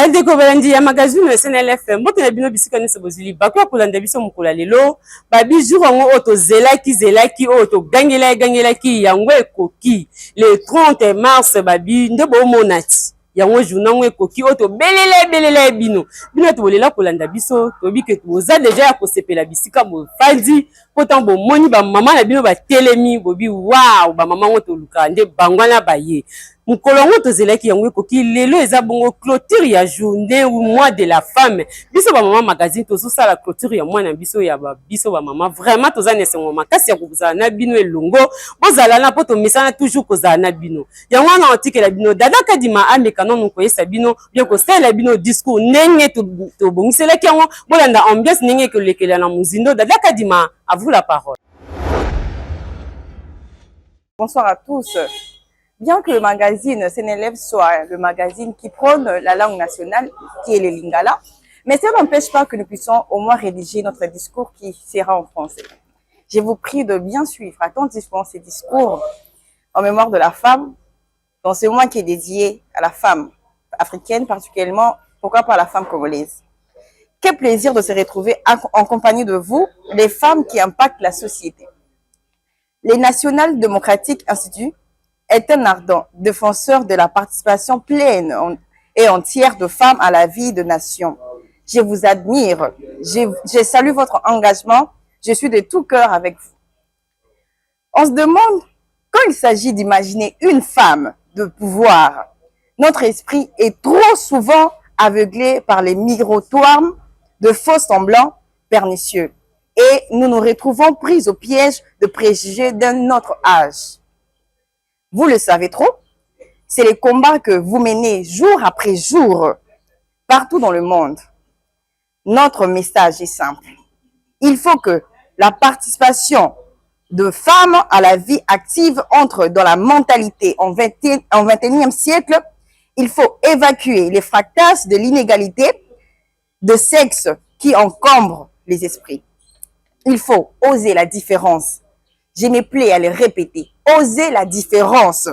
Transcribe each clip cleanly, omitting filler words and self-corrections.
bandeko balandi ya magazine ya SNL-FM mbote na bino bisika nyonso bozili bakoya kolanda biso mokolo lelo babi jour yango oyo tozelaki oyo togangelaki yango ekoki le 30 mars babi nde bomona ti yango journée yango ekoki oyo tobelela bino tobolela kolanda biso toyebi ke boza deja ya kosepela bisika bofandi mpo ntango bomoni bamama na bino batelemi bobi waw bamama ngo toluka nde bango wana baye mokolo yango tozelaki yango ekoki lelo eza bongo clôture ya journée ou mois de la femme biso bamama magazine tozosala clôture ya mwana biso ya biso bamama vraiment toza na esengo makasi ya kozala na bino elongo bozala na mpo tomesana toujours kozala na bino yango wana otikela bino dada kadima ameka nanu koyesa bino bien kosalela bino discours ndenge tobongiselaki yango bolanda ambiance ndenge ekolekela na mozindo dada kadima à vous la parole. Bonsoir à tous. Bien que le magazine SNL soit le magazine qui prône la langue nationale, qui est le lingala, mais ça n'empêche pas que nous puissions au moins rédiger notre discours qui sera en français. Je vous prie de bien suivre attentivement ces discours en mémoire de la femme, dans ce mois qui est dédié à la femme africaine, particulièrement, pourquoi pas la femme congolaise. Quel plaisir de se retrouver en compagnie de vous, les femmes qui impactent la société. Le National Democratic Institute est un ardent défenseur de la participation pleine et entière de femmes à la vie de nation. Je vous admire, je salue votre engagement, je suis de tout cœur avec vous. On se demande, quand il s'agit d'imaginer une femme de pouvoir, notre esprit est trop souvent aveuglé par les miroirs de faux semblants pernicieux. Et nous nous retrouvons pris au piège de préjugés d'un autre âge. Vous le savez trop, c'est les combats que vous menez jour après jour, partout dans le monde. Notre message est simple. Il faut que la participation de femmes à la vie active entre dans la mentalité en 21e siècle. Il faut évacuer les fracasses de l'inégalité de sexe qui encombrent les esprits. Il faut oser la différence. Je me plais à le répéter. Oser la différence.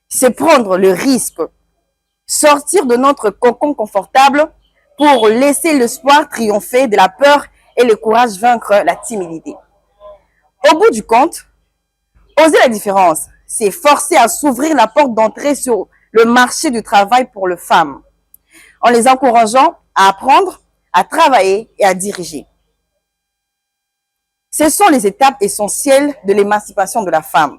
C'est prendre le risque. Sortir de notre cocon confortable pour laisser l'espoir triompher de la peur et le courage vaincre la timidité. Au bout du compte, oser la différence, c'est forcer à s'ouvrir la porte d'entrée sur le marché du travail pour les femmes, en les encourageant à apprendre, à travailler et à diriger. Ce sont les étapes essentielles de l'émancipation de la femme.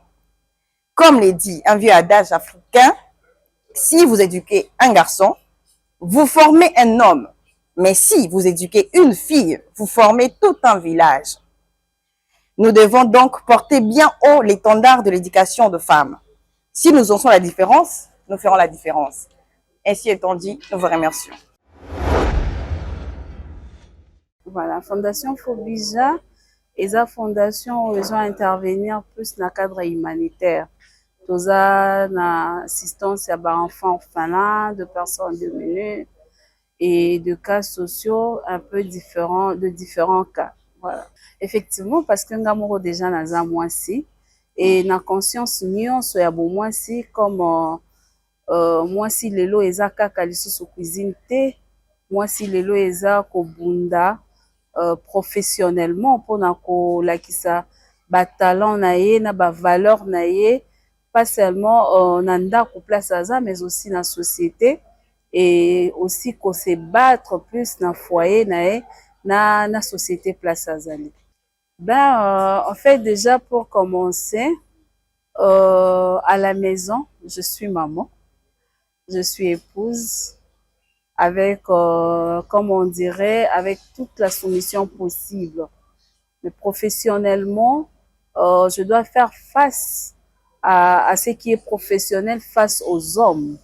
Comme le dit un vieux adage africain, si vous éduquez un garçon, vous formez un homme. Mais si vous éduquez une fille, vous formez tout un village. Nous devons donc porter bien haut l'étendard de l'éducation de femmes. Si nous en sommes la différence, nous ferons la différence. Ainsi étant dit, nous vous remercions. Voilà, Fondation Fobija et la fondation ils ont intervenir plus dans le cadre humanitaire. Tous na assistance à des enfants orphelins, de personnes démunies et de cas sociaux un peu différents, de différents cas. Voilà. Effectivement, parce que nous avons déjà dans un mois-ci et na conscience nous soya bon mois-ci comme mois-ci lelo eza kaka lisusu cuisine te, mois-ci lelo eza kobunda professionnellement pour na ko lakisa ba talent na ye na ba valeur na ye pas seulement na ndako place aza mais aussi na société et aussi qu'on se battre plus dans foyer na ye na société place azali. Ben en fait déjà pour commencer à la maison, je suis maman, je suis épouse avec comme on dirait avec toute la soumission possible. Mais professionnellement, je dois faire face à ce qui est professionnel face aux hommes.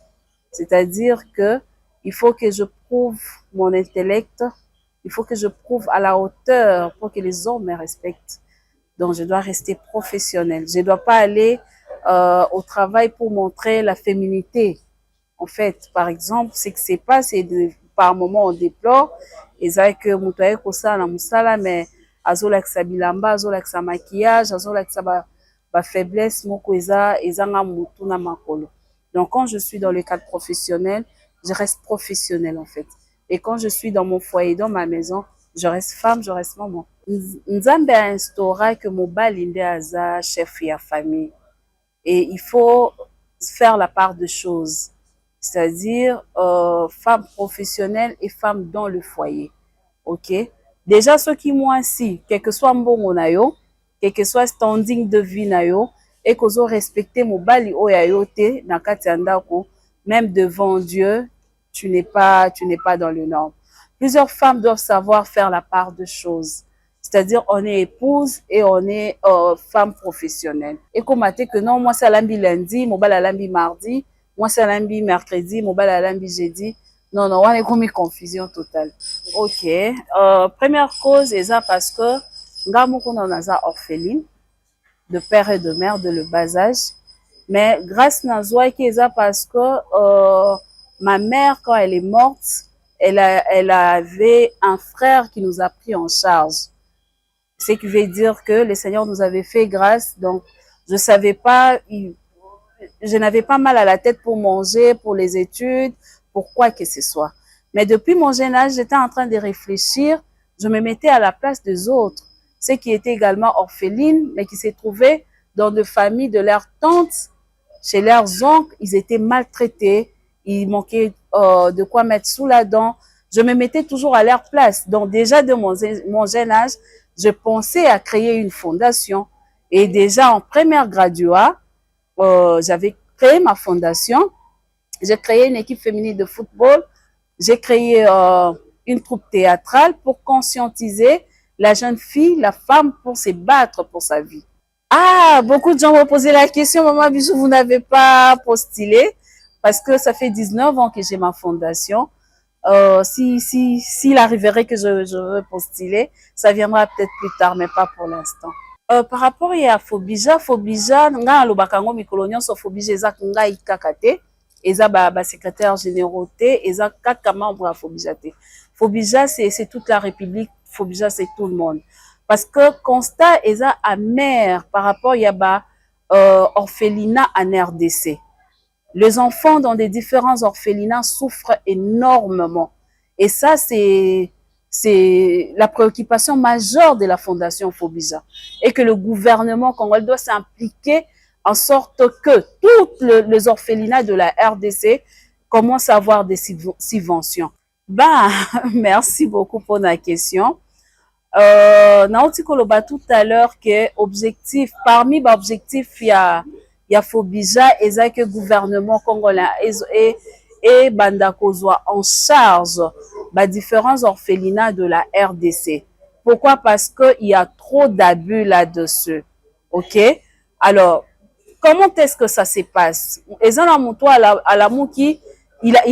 C'est-à-dire que il faut que je prouve mon intellect, il faut que je prouve à la hauteur pour que les hommes me respectent. Donc, je dois rester professionnelle. Je ne dois pas aller au travail pour montrer la féminité. En fait, par exemple, ce qui se passe, c'est par moment on déplore, et ça que mutaye kosa na musala, mais azolakisa bilamba, azolakisa maquillage, azolakisa ba faiblesse moko eza nga mutu na makolo. Donc, quand je suis dans le cadre professionnel, je reste professionnelle en fait. Et quand je suis dans mon foyer, dans ma maison, je reste femme, je reste maman. Nzambe a instauré que mobali nde aza chef ya famille. Et il faut faire la part de choses. C'est-à-dire femme professionnelle et femme dans le foyer. Ok? Déjà, ceux qui moi si, quel que soit mbongo na yo, quel que soit standing de vie na yo, et qu'ils ont respecté mobali oyayote na kati ya ndako, même devant Dieu, tu n'es pas dans le norme. Plusieurs femmes doivent savoir faire la part de choses. C'est-à-dire, on est épouse et on est femme professionnelle. Et comme que non, moi c'est l'ambi lundi, mon bal à l'ambi mardi, moi c'est l'ambi mercredi, mon bal à l'ambi jeudi. Non, non, on est comme une confusion totale. Ok. Première cause, c'est ça parce que nous sommes orpheline, de père et de mère, de le bas âge. Mais grâce à Zoé, c'est ça parce que ma mère, quand elle est morte, elle avait un frère qui nous a pris en charge. Ce qui veut dire que le Seigneur nous avait fait grâce. Donc, je savais pas, je n'avais pas mal à la tête pour manger, pour les études, pour quoi que ce soit. Mais depuis mon jeune âge, j'étais en train de réfléchir. Je me mettais à la place des autres. Ceux qui étaient également orphelines, mais qui se trouvaient dans des familles de leurs tantes, chez leurs oncles, ils étaient maltraités. Il manquait de quoi mettre sous la dent. Je me mettais toujours à leur place. Donc, déjà de mon jeune âge, je pensais à créer une fondation. Et déjà en première graduat, j'avais créé ma fondation. J'ai créé une équipe féminine de football. J'ai créé une troupe théâtrale pour conscientiser la jeune fille, la femme, pour se battre pour sa vie. Ah, beaucoup de gens m'ont posé la question, Maman Bijou, vous n'avez pas postulé? Parce que ça fait 19 ans que j'ai ma fondation. S'il arriverait que je veux postuler, ça viendra peut-être plus tard, mais pas pour l'instant. Par rapport à Fobija, nga lobaka ngo mikolo nyonso Fobija eza ngai kaka te, eza ba secrétaire généraux te, eza kaka membre à Fobija te. Fobija c'est toute la République, Fobija c'est tout le monde. Parce que constat eza amer par rapport à ba orphelinat en RDC. Les enfants dans des différents orphelinats souffrent énormément. Et ça, c'est la préoccupation majeure de la Fondation Fobija. Et que le gouvernement congolais doit s'impliquer en sorte que tous les orphelinats de la RDC commencent à avoir des subventions. Bah, merci beaucoup pour la question. Naoti koloba tout à l'heure que objectif, parmi les objectifs, il y a Fobija et ça que le gouvernement congolais et bandako soit en charge des différents orphelinats de la RDC. Pourquoi? Parce qu'il y a trop d'abus là-dessus. Ok? Alors, comment est-ce que ça se passe? Il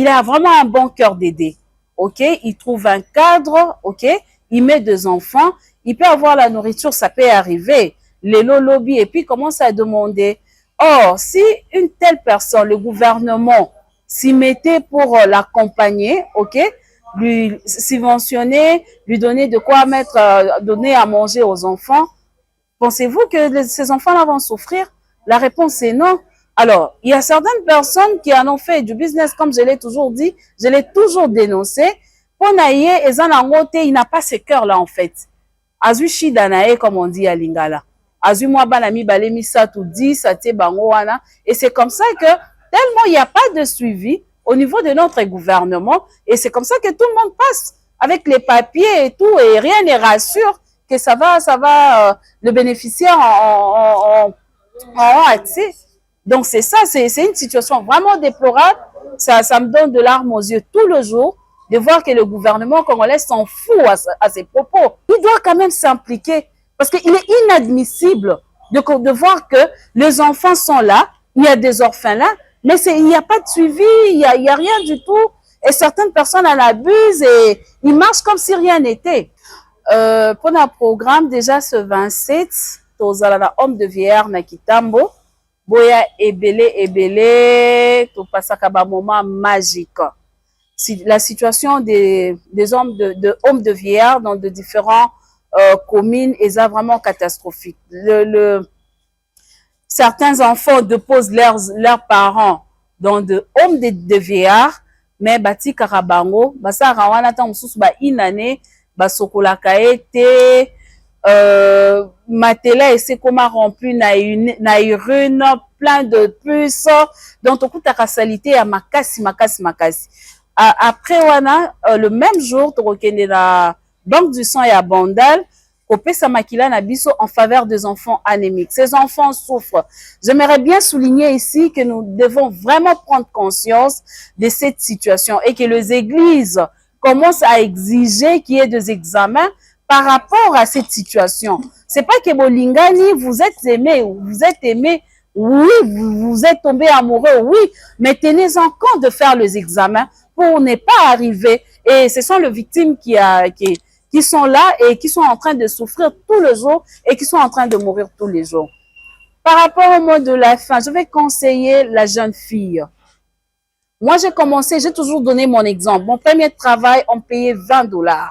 a vraiment un bon cœur d'aider. Ok? Il trouve un cadre. Ok? Il met des enfants. Il peut avoir la nourriture, ça peut arriver. Les lobby et puis commence à demander. Or, si une telle personne, le gouvernement, s'y mettait pour l'accompagner, ok, lui subventionner, lui donner de quoi mettre, donner à manger aux enfants, pensez-vous que ces enfants-là vont souffrir? La réponse est non. Alors, il y a certaines personnes qui en ont fait du business, comme je l'ai toujours dit, je l'ai toujours dénoncé. Pour Naïe, il n'a pas ce cœur-là, en fait. Azushi Danae, comme on dit à Lingala. Et c'est comme ça que tellement il n'y a pas de suivi au niveau de notre gouvernement et c'est comme ça que tout le monde passe avec les papiers et tout et rien ne rassure que ça va le bénéficiaire en accès. Donc c'est ça, c'est une situation vraiment déplorable. Ça me donne de larmes aux yeux tout le jour de voir que le gouvernement congolais s'en fout à ses propos. Il doit quand même s'impliquer. Parce qu'il est inadmissible de voir que les enfants sont là, il y a des orphelins là, mais il n'y a pas de suivi, il y a rien du tout. Et certaines personnes en abusent et ils marchent comme si rien n'était. Pour notre programme, déjà ce 27, tozala homme de vieillard na Kitambo, boya ebele, to pasaka ba moment magique. La situation des hommes hommes de vieillard dans de différents communes est vraiment catastrophique. Certains enfants déposent leurs parents dans de hommes de vieillards, mais batikaka bango basalaka wana ntango mosusu bainane basokolaka ye te. Matela ese koma rempli na urine plein de puces, donc tokutaka salite ya makasi. Après wana le même jour tokokende na banque du sang ya Bandal kopesa makila na biso en faveur des enfants anémiques. Ces enfants souffrent. J'aimerais bien souligner ici que nous devons vraiment prendre conscience de cette situation et que les églises commencent à exiger qu'il y ait des examens par rapport à cette situation. C'est pas que bolingani, vous êtes aimé, oui, vous êtes tombé amoureux, oui, mais tenez en compte de faire les examens pour ne pas arriver. Et ce sont les victimes qui sont là et qui sont en train de souffrir tous les jours et qui sont en train de mourir tous les jours. Par rapport au mot de la fin, je vais conseiller la jeune fille. Moi, j'ai toujours donné mon exemple. Mon premier travail, on payait $20.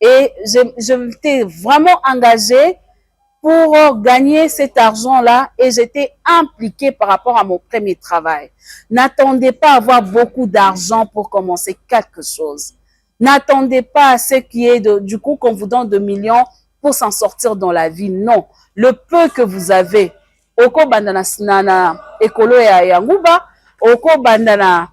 Et j'étais vraiment engagée pour gagner cet argent-là et j'étais impliquée par rapport à mon premier travail. N'attendez pas à avoir beaucoup d'argent pour commencer quelque chose. N'attendez pas à ce qui est du coup qu'on vous donne 2 millions pour s'en sortir dans la vie. Non. Le peu que vous avez, oko bandana na ekolo ya yanguba, oko bandana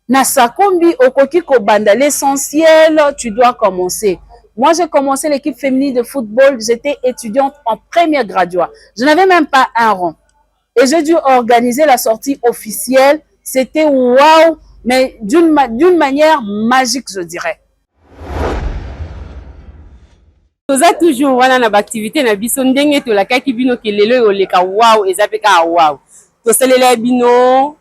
na sakombi, okoki ko banda, l'essentiel, tu dois commencer. Moi, j'ai commencé l'équipe féminine de football. J'étais étudiante en première graduat. Je n'avais même pas un rang. Et j'ai dû organiser la sortie officielle. C'était waouh, mais d'une manière magique, je dirais. Toza toujours wana na activité na biso ndenge to la kaki bino kelelo oleka waouh ezapeka waouh. To salela bino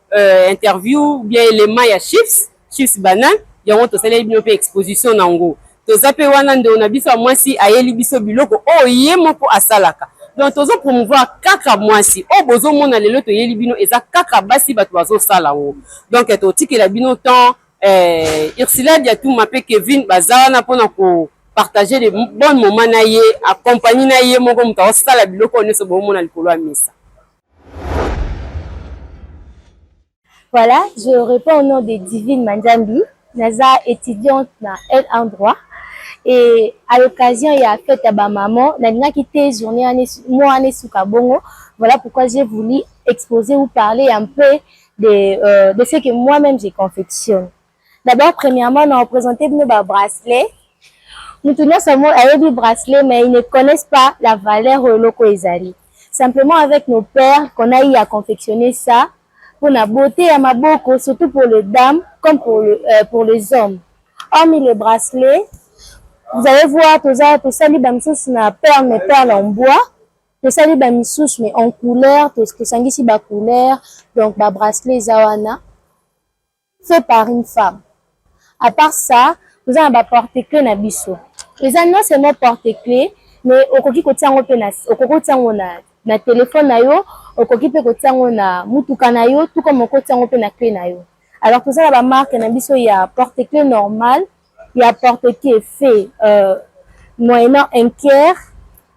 interview bien élément ya chips banan yango to salela bino pe exposition nango. Toza pe wana ndo na biso mwasi ayeli biso biloko o ye moko asalaka. Donc tozo promouvoir kaka mwasi o bozo mona lelo to yeli bino eza kaka basi bato bazo sala ngo. Donc to tikela bino temps Ursula Diatou mape Kevin bazawana pona ko partager les bons moments na ye accompagner na ye moko muta sala biloko ne so bo mona likolo ya mesa. Voilà, je réponds au nom de Divine Manjambi, Naza étudiante na L1 droit. Et à l'occasion, il y a fête à ma maman, n'a quitté journée moi année sous Kabongo. Voilà pourquoi j'ai voulu exposer ou parler un peu de ce que moi-même j'ai confectionné. D'abord, premièrement, on a représenté nos bracelets. Nous tenons seulement à des bracelets, mais ils ne connaissent pas la valeur loco ezali. Simplement avec nos pères qu'on a eu à confectionner ça pour la beauté à ma boko, surtout pour les dames comme pour les hommes. Hormis les bracelets, vous allez voir tout ça les bamisous na perles, mais perles en bois, tout ça les bamisous mais en couleur, tout ce que ça ici bas couleur, donc bas bracelet zawana fait par une femme. À part ça, vous avez un porte-clés na biso. Les non seulement porte-clés, mais au koki ko tiango pe na au koki tiango na téléphone na yo, au koki pe ko tiango na mutuka na yo, tout comme au koki tiango pe na clé na yo. Alors tout ça la marque na biso il y a porte-clés normal, il y a porte-clés fait moyennant un quart,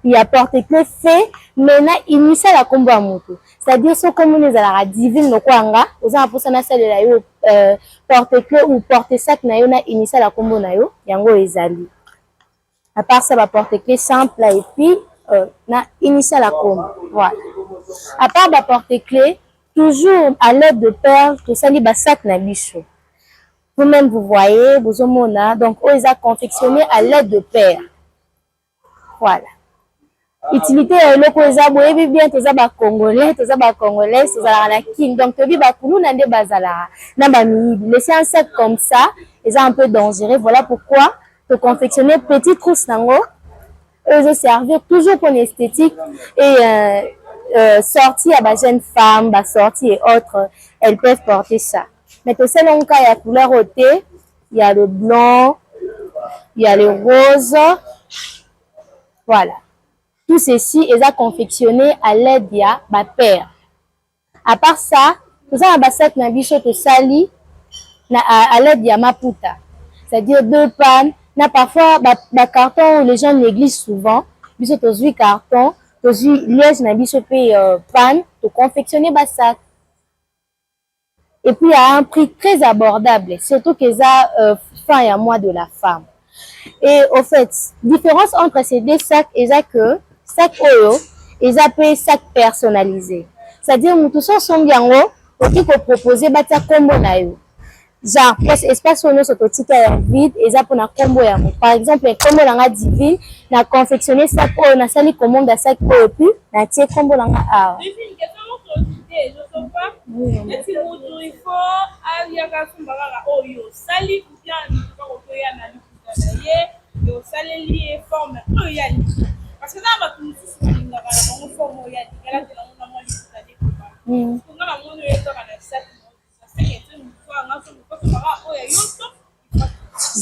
il y a porte-clés fait maintenant initial à combo à moto. C'est-à-dire ce comme on est à la divine no kwanga, aux gens pour ça na salle la yo porte-clés ou porte-sac na yo na initial à combo na yo, yango ezali. À part ça, va porte-clés simple et puis na initial à combo. Voilà. À part la porte-clés, toujours à l'aide de perles, tout ça li sac na bicho. Vous-même vous voyez, vous omona, donc ils ont confectionné à l'aide de perles. Voilà. Utilité loko ezabo ebi bien toza ba congolais, toza ba congolais, toza la king. Donc tobi ba kunu na nde bazala na ba miyibi. Laisser un sac comme ça, c'est un peu dangereux. Voilà pourquoi de confectionner petite trousse nango, eux ont servi toujours pour l'esthétique et sortie à ma jeune femme, ma sortie et autres, elles peuvent porter ça. Mais tout ça, donc, il y a couleur au thé, il y a le blanc, il y a le rose, voilà. Tout ceci est confectionné à l'aide de ma paire. À part ça, tout ça, ma bassette na bicho to sali à l'aide de ma puta. C'est-à-dire 2 pannes. Na parfois ba carton les gens négligent souvent biso to zui carton to zui liège na biso pe panne to confectionner ba sac. et puis à un prix très abordable, surtout que ça fin et à mois de la femme. Et au fait, différence entre ces deux sacs et ça que sac oyo et ça peut sac personnalisé. C'est-à-dire nous tous sommes bien haut, qui peut proposer batia combo na yo. Genre parce espace où nous sommes vide et ça pour na combo ya. Par exemple, combo langa divine, na confectionner sac oyo na sali commande à sac oyo puis na tie combo langa a. Je sais pas. Eti mutu il faut aller à Kumbara oyo sali bien ko ya na likuta na ye yo sali li forme oyo parce que na ba tout si na ba na forme oyo kala de na mo likuta de ko na mo no eto kana set ça fait que tu vois na so ko Kumbara oyo yo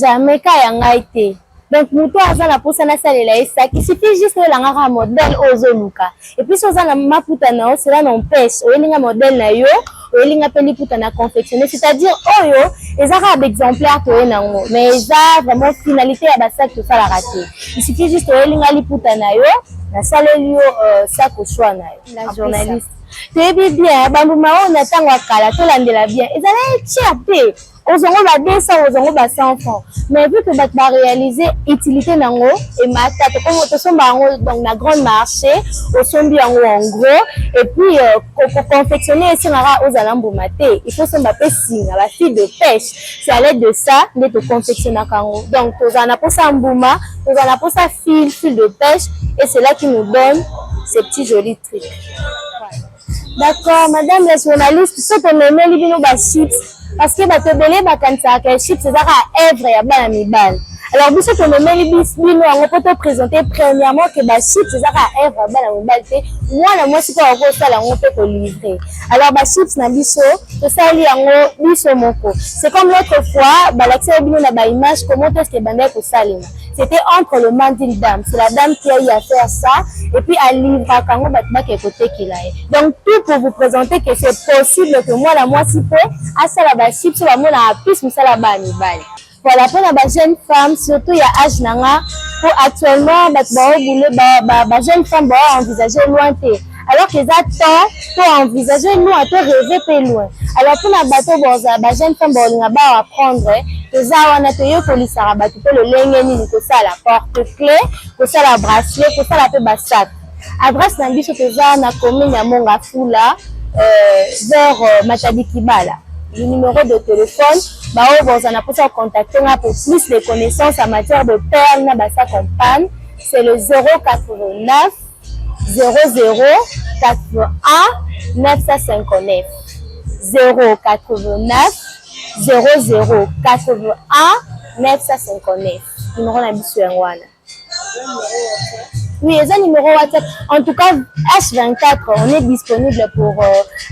jamais ka ya ngaite. Donc mutu azana posa na salela esa qui suffit juste la ngara modèle ozoluka et puis so zana maputa na cela n'empêche oyelinga modèle na yo oyelinga peli puta na confectionner c'est-à-dire oyo ezaka d'exemplaire to enango mais ça vraiment finalité ya basak to sala raté il suffit juste oyelinga liputa na yo na saleli yo sac au choix na yo la journaliste tebi bien bambuma on attend wakala to landela bien ezala cher ozongo ba 200 ozongo ba 100 francs mais vu que va réaliser utilité nango et mata to comme to somba ngo donc na grand marché au sombi yango en gros et puis confectionner ici na ozala mbomate il faut somba pessinga la fille de pêche c'est à l'aide de ça de to confectionner kango donc tozana pour ça mboma tozana pour ça fil de pêche et c'est là qui nous donne ces petits jolis trucs. D'accord madame la journaliste ce qu'on aime les bino ba chips parce que bato belé bakanisa ka chips c'est ça à œuvre ya bana mibal alors biso to memeli bino yango poto présenter premièrement que ba chips c'est ça à œuvre ya bana mibal te moi siko ko sala ngo pe ko livrer alors ba chips na biso to sali yango biso moko c'est comme l'autre fois ba l'accès bino na ba image comment est-ce que banda ko salima c'était entre le mandil dame c'est la dame qui a eu à faire ça et puis à livrer kango batba ke côté kilae donc tout pour vous présenter que c'est possible que moi si peu à ça la chips la mona a plus mais ça la bani bani voilà pour la jeune femme surtout il y a âge nanga pour actuellement ba jeune femme ba envisager loin alors que ça temps pour envisager nous à te rêver plus loin alors pour la bateau ba jeune femme ba apprendre que ça on a te yo polisara ba tu peux le lengeni ko ça la porte clé ko ça la bracelet ko ça la pe basat adresse na biso te za na commune ya Mongafula vers Matadi Kibala. Le numéro de téléphone, vous en avez contacter pour plus de connaissances en matière de perles, na compagne, c'est le 089 00 81 959. 089 00 81 959. Numéro na biso yangwana. Oui, c'est un numéro WhatsApp. En tout cas, H24, on est disponible pour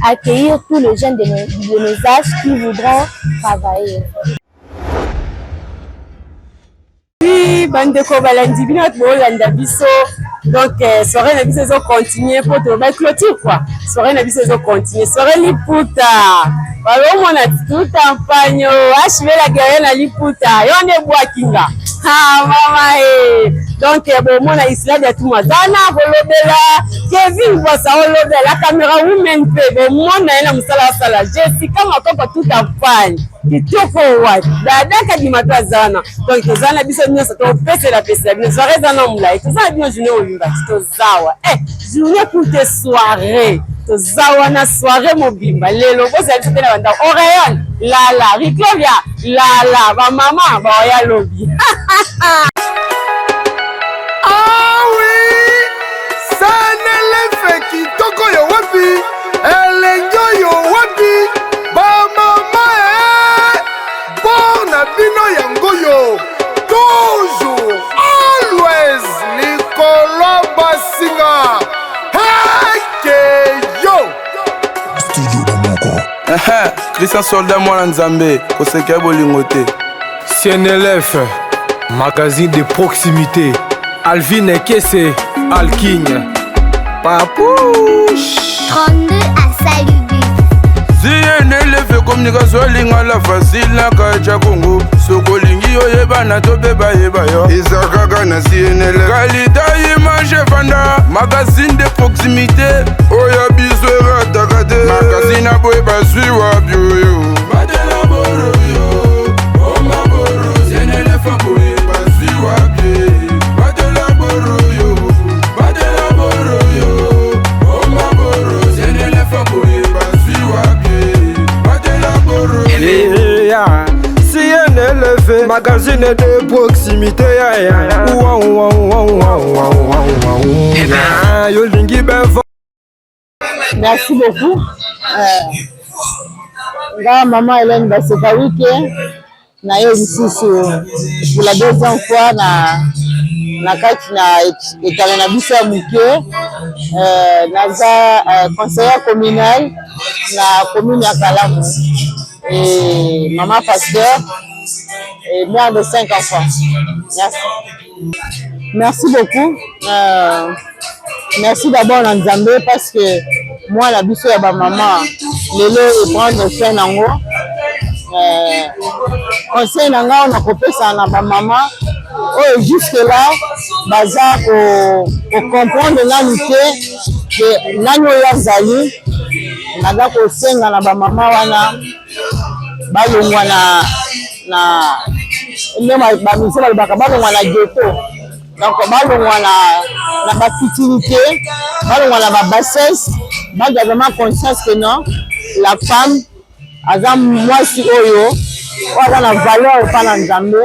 accueillir tous les jeunes de nos âges qui voudront travailler. Oui, bandeko balandi bino bolanda biso. Donc, soirée na biso zo continuer pour te ba clôture quoi. Soirée na biso zo continuer. Soirée liputa. Balo mona tout campagne. Achive la guerre na liputa. Yo ne bois kinga. Ah mama eh. Donc bon mona isla de tout mazana kolobela. Kevin bossa olobela la caméra women pe bon mona ina musala sala. Jessica makoko tout campagne. Kitoko wat. Dada kadimata zana. Donc zana biso nyonso to pese la pese. Bien soirée zana mula. Tout ça bien journée olinga to zawa. Journée pour tes soirées. To zawa na soirée mobimba. Lelo bosa biso tena banda Oreal. Lala, Riclovia. Lala, ba mama ba ya lobby. Ah oui, ça ne fait kitoko yo wapi. Elengo yo wapi. Ba mama bon abino yango yo. Toujours, always, Nicolas Bassinga. Hey, yo. Studio Bamako. Christian Soldat Mwana Nzambe, Koseke Bolingote. CNLF, magazine de proximité. Alvin Ekese, Alking. Papouche. 32 à Salubi. CNLF, communication, lingala facile, la Kaja Congo. Sokolingi oyeba na tobeba yeba yo ezakaka na CNLF kalita image vanda magazine de proximité oya biso erataka te magazine aboye bazwi wapi oyo batela boro yo omaboro CNLF aboye bazwi wapi batela boro yo omaboro CNLF aboye bazwi wapi batela boro CNLF, magazine de proximité. Merci beaucoup. Maman Hélène Basekawike, na yo pour la deuxième fois na kati na etale na biso ya muke naza conseiller communal na commune ya Kalamu et maman pasteur et mère de 5 enfants. Merci. Merci beaucoup. Merci d'abord à Nzambe parce que moi la biso ya ba maman lelo et prendre soin nango. Conseil nanga on a kopesa na ba maman oh jusque là baza ko comprendre nani te nani oyo zali naga ko senga na ba maman wana balongwa na ndema ba mise balobaka balongwa na ghetto donc balongwa na ba futilité balongwa na ba bassesse baza vraiment conscience que non la femme aza mwasi oyo aza na valeur epa na Nzambe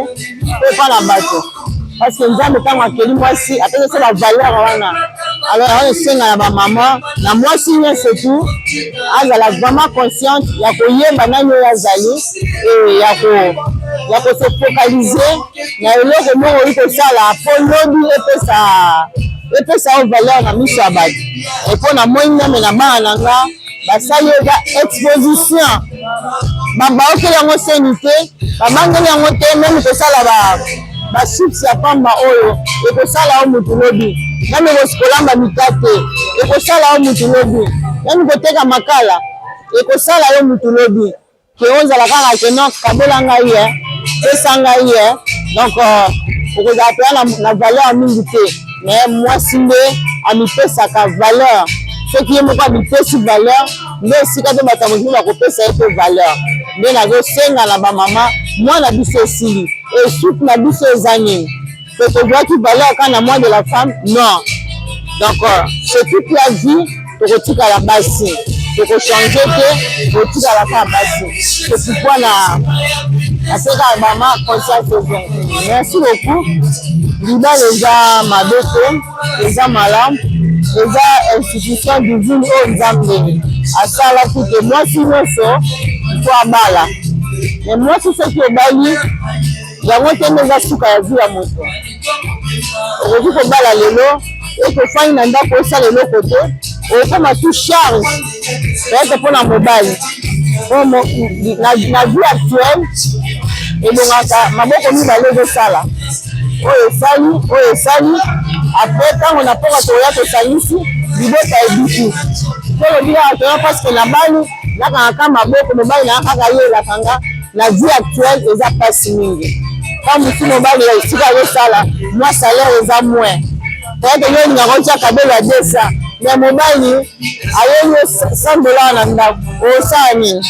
epa na bato parce que Nzambe ntango akeli mwasi apesa la valeur wana alors aosenga na bamama na mwasi nyonso tu azala vraiment consciente ya koyeba nani oyo azali ya kose focaliser na eloko moko oyi kosala mpo lobi epesa o valeur na miso ya bato epo na moi name na bana na nga basali eza exposition babaokeli yango seni te babangeli yango te meme kosala basups ya pamba oyo ekosala o mutu lobi meme kolamba mikate ekosala o mutu lobi meme koteka makala ekosala yo mutu lobi ke ozala kaka keno kabela ngai ye pesa ngai ye donc okozala mpenza na valeur mingi te mais mwasi nde amipesaka valeur soki ye moko amipesi valeur nde esika te bato mosusu bakopesa ye mpe valeur nde nazosenga na bamama mwana biso esili esuki na biso eza nini que tozwaki valeur quand na moi de la femme non donc c'est toute la vie tokotikala basi tokochange te tokotikala kaka basi c'est pourquoi naseka bama conscience ezongi. Merci beaucoup. Libala eza mabe te eza malamu eza institution divine oyo Nzambe asalaki te mwasi nyonso po abala mais mwasi soki obali yango te nde eza suka ya vi ya moto okoki kobala lelo ekofani na ndako osala eloko te okoma tu charge peut-être mpo na mobali na vie actuelle ebongaka maboko mibale ezosala oyo esali apres ntango na mpoka toya tosalisi libota ebiki po lobi kaka toya parceke na bali nakangaka maboko mobali na kaka ye elakanga na vie actuelle eza mpasi mingi ka mosu mobali esika azosala mwa salaire eza moins peut-être yo olingaka otia kabelo ya 200 mais mobali ayeli $100 na ndako osala nini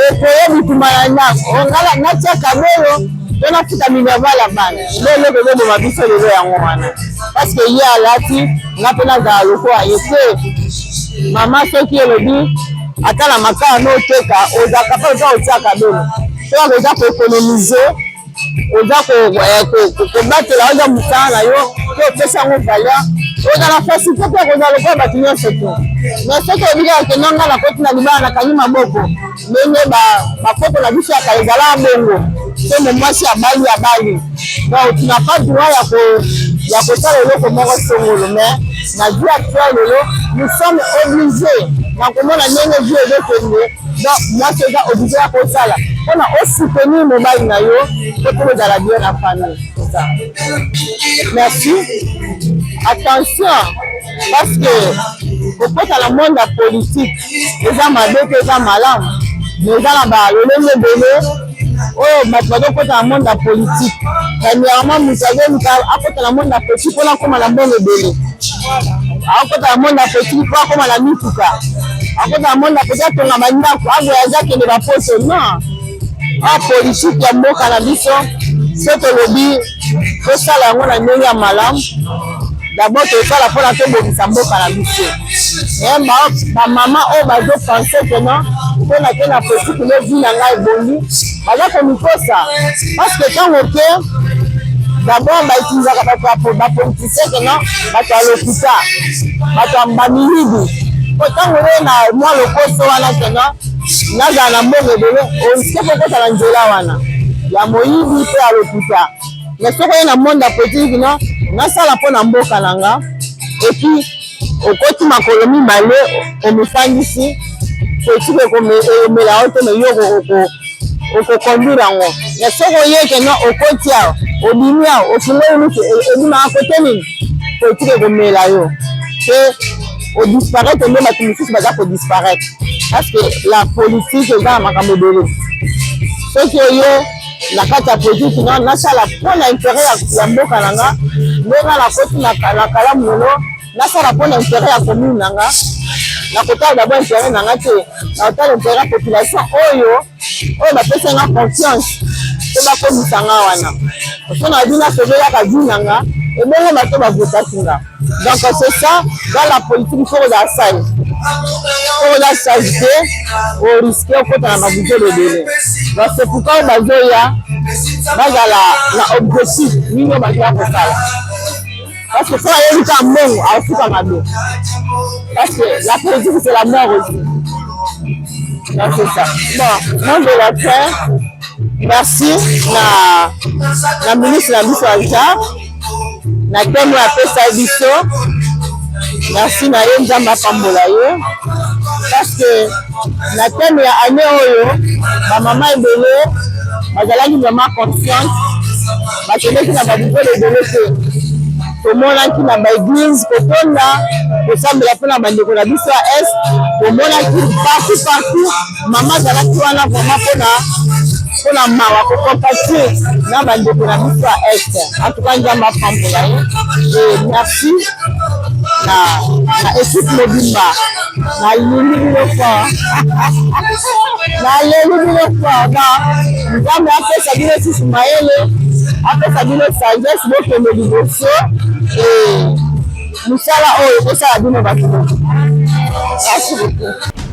ekoye bituma na ndako ongala natia kabelo to nafuta minervala bana lelo kozoboma biso lelo yango wana parce que ye alati nga mpe nazala lokola ye te mama soki elobi ata na makala no oteka ozalaka mpe oza kotia kabelo soki oza koekonomize oza kobatela oza mosala na yo mpe opesa yango valeur oza na facilité mpe kozala lokola bato nyonso te mais soki obikaka kendo nga nakoti na libala nakangi maboko ndenge bafoto na biso ya kala ezalaka bongo te mo mwasi abali donc tu n'as pas droit ya kosala eloko moko songolo mais na vie actuelle lelo nous sommes obligés na komona ndenge vie ezokende donc mwasi eza obligé ya kosala mpona osoutenir mobali na yo mpo mpo kozala bien na famille. Merci. Attention parce que kokota na monde ya politique eza mabe te eza malamu mais eza na balolenge ebele oyo bato bazokota na monde ya politique premièrement moto azolinga akota na monde ya politique mpona akóma na mbongo ebele akota na monde ya politique mpo akóma na mituka akota na monde ya politique atonga bandako avoyage akende bapoto non a politique ya mboka na biso so tolobi tosala yango na ndenge ya malamu d'abord tosala mpona tobongisa mboka na biso bamama oyo bazopense keno mpona ke na politique le vi na ngai ebongi baza komikosa parce que ntango ke d'abord bautilisaka bato bapoliticien keno bato ya lokuta bato ya bamilidi po ntango oyo na mwa lokoso wana keno nazala na mbongo ebele oriske kokota na nzela wana ya moyibi mpe ya lokuta mais soki oye na monde ya politique no nasala mpona mboka na nga epuis okoti makolo mibale omifandisi politique ekomela yo te me yo okokonduire yango mais soki oyeke no okoti awo obimi awo ofungoli miti ebimaka kote nini politique ekomela yo te odisparaître nde bato mosusu baza kodisparaître parce que la politique eza na makambo ebele soki oyo na kati ya politique no nasala mpona intérêt ya mboka na nga ndenge nakoti na kalamu lelo nasala mpona intérêt ya commune na nga nakotala d'abord intérêt na nga te nakotala intérêt ya population oyo bapesa nga confiance mpe bakomisa nga wana so na bino asoveyaka vi na nga ebongo bato bavotaki nga donc c'est ça dans la politique il faut kozala sage po koza sage te oriske okota na babudget ebele donc c'est pourquoi oyo bazoya bazala na objectif nini oyo bazoya kosala parce que so ayebi ka mbongo aosuka mabe parce que la politique c'est la mort aussi donc c'est ça bon moi je la faire merci na ministre na biso ya genre na temo apesa biso merci na ye nzambe apambola ye parce que na teme ya année oyo bamama ebele bazalaki vraiment consciente bakendeki na babibole ebele te tomonaki na baeglise kotonda kosambela mpona bandeko na biso ya est tomonaki partout mama azalaki wana vraiment mpona mawa kocompatie na bandeko na biso ya est en tout cas nzambe apambola ye et merci na équipe mobimba naleli bino fort nzambe apesa bino sisi mayele apesa bino sagesse bokende liboso mosala oyo ekosala bino bato merci beaucoup.